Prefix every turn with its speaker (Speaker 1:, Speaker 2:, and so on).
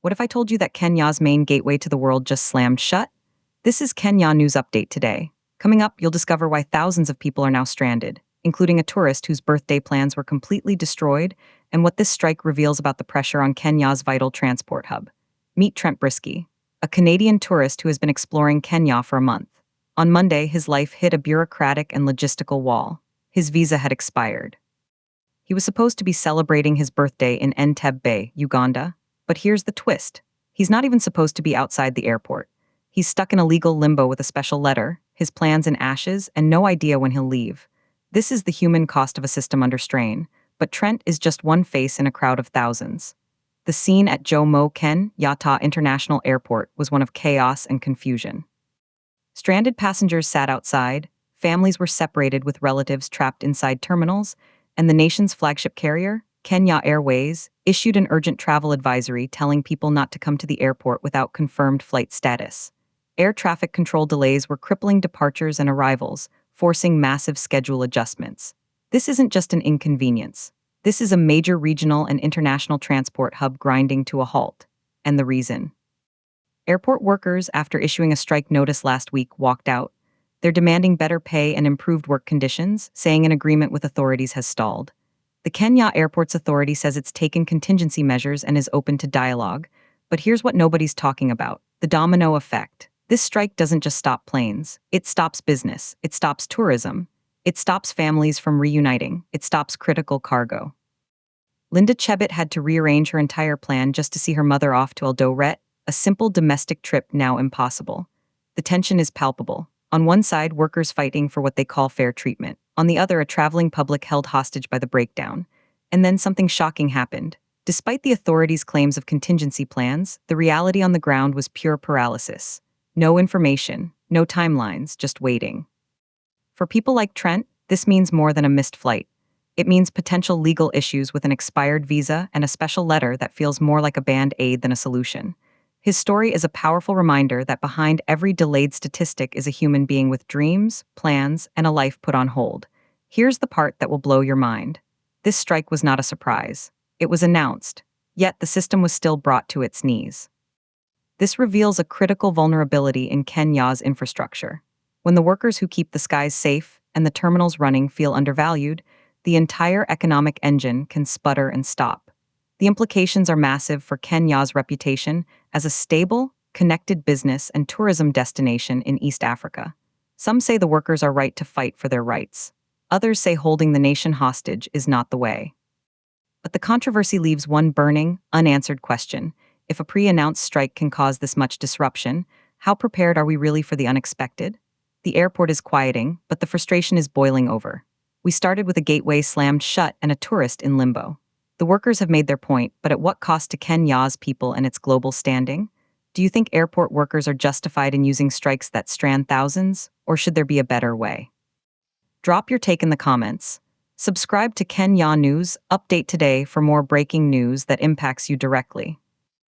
Speaker 1: What if I told you that Kenya's main gateway to the world just slammed shut? This is Kenya News Update today. Coming up, you'll discover why thousands of people are now stranded, including a tourist whose birthday plans were completely destroyed, and what this strike reveals about the pressure on Kenya's vital transport hub. Meet Trent Brisky, a Canadian tourist who has been exploring Kenya for a month. On Monday, his life hit a bureaucratic and logistical wall. His visa had expired. He was supposed to be celebrating his birthday in Entebbe, Uganda, but here's the twist. He's not even supposed to be outside the airport. He's stuck in a legal limbo with a special letter, his plans in ashes, and no idea when he'll leave. This is the human cost of a system under strain, but Trent is just one face in a crowd of thousands. The scene at Jomo Kenyatta International Airport was one of chaos and confusion. Stranded passengers sat outside, families were separated with relatives trapped inside terminals, and the nation's flagship carrier, Kenya Airways, issued an urgent travel advisory telling people not to come to the airport without confirmed flight status. Air traffic control delays were crippling departures and arrivals, forcing massive schedule adjustments. This isn't just an inconvenience. This is a major regional and international transport hub grinding to a halt. And the reason? Airport workers, after issuing a strike notice last week, walked out. They're demanding better pay and improved work conditions, saying an agreement with authorities has stalled. The Kenya Airports Authority says it's taken contingency measures and is open to dialogue. But here's what nobody's talking about: the domino effect. This strike doesn't just stop planes. It stops business. It stops tourism. It stops families from reuniting. It stops critical cargo. Linda Chebbit had to rearrange her entire plan just to see her mother off to Eldoret, a simple domestic trip now impossible. The tension is palpable. On one side, workers fighting for what they call fair treatment. On the other, a traveling public held hostage by the breakdown. And then something shocking happened. Despite the authorities' claims of contingency plans, the reality on the ground was pure paralysis. No information, no timelines, just waiting. For people like Trent, this means more than a missed flight. It means potential legal issues with an expired visa and a special letter that feels more like a band-aid than a solution. His story is a powerful reminder that behind every delayed statistic is a human being with dreams, plans, and a life put on hold. Here's the part that will blow your mind. This strike was not a surprise. It was announced, yet the system was still brought to its knees. This reveals a critical vulnerability in Kenya's infrastructure. When the workers who keep the skies safe and the terminals running feel undervalued, the entire economic engine can sputter and stop. The implications are massive for Kenya's reputation as a stable, connected business and tourism destination in East Africa. Some say the workers are right to fight for their rights. Others say holding the nation hostage is not the way. But the controversy leaves one burning, unanswered question. If a pre-announced strike can cause this much disruption, how prepared are we really for the unexpected? The airport is quieting, but the frustration is boiling over. We started with a gateway slammed shut and a tourist in limbo. The workers have made their point, but at what cost to Kenya's people and its global standing? Do you think airport workers are justified in using strikes that strand thousands, or should there be a better way? Drop your take in the comments. Subscribe to Kenya News Update today for more breaking news that impacts you directly.